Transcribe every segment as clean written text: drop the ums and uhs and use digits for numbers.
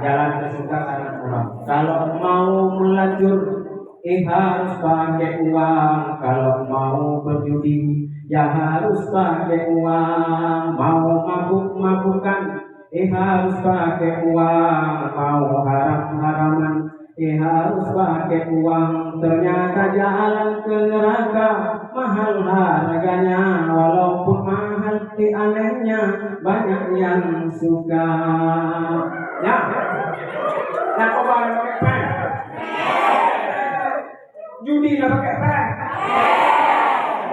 jalan ke surga sangat murah. Kalau mau melacur, harus pakai uang. Kalau mau berjudi, ya harus pakai uang. Mau mabuk-mabukan, harus pakai uang. Mau haram-haraman, harus pakai uang. Ternyata jalan ke neraka mahal harganya. Walaupun mahal, anehnya banyak yang suka. Ya, narkoba pakai pen, judi pakai pen.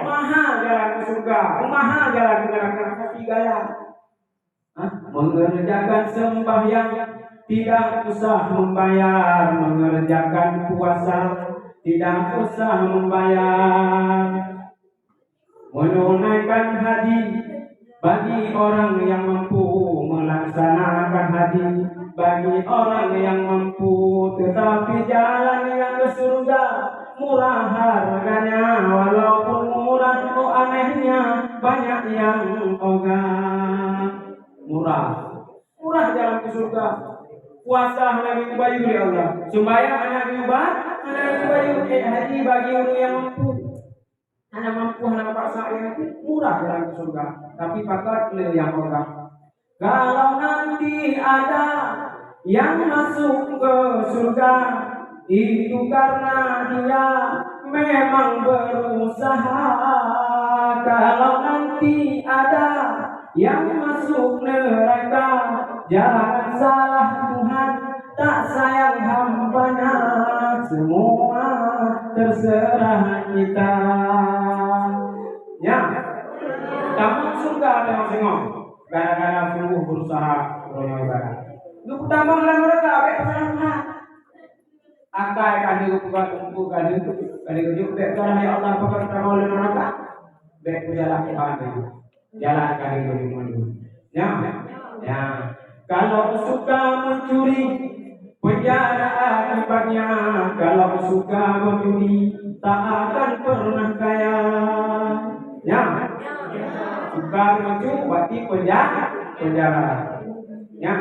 Mahal jalan ke surga, mahal jalan ke neraka. Tapi gaya mengerjakan sembahyang tidak usah membayar, mengerjakan puasa tidak usah membayar, menunaikan haji bagi orang yang mampu, melaksanakan haji bagi orang yang mampu. Tetapi jalan yang ke surga murah harganya. Walaupun murah, anehnya banyak yang ogah. Murah jalan ke surga. Puasa hanya dibayar oleh Allah, sembahyang hanya dibayar, haji bagi orang yang mampu. Hanya mampu, hanya paksa yang murah jalan ke surga. Tapi pakat yang orang. Kalau nanti ada yang masuk ke surga, itu karena dia memang berusaha. Kalau nanti ada yang masuk neraka, jangan salah Tuhan, tak sayang hambanya. Semua terserah kita. Ya, kamu surga ada yang sengok, gara-gara sungguh berusaha punya ibadah. Lu pertama mulai mereka, kesalahan. Akai kali bukan untuk kali kejuk karena ya Allah pakai pertama oleh mereka. Baik jalan kemana? Jalan kali kejuk. Ya. Kalau suka mencuri, penjara akibatnya. Kalau suka mencuri, tak akan pernah kaya. Ya. Suka mencuri berarti penjara. Ya.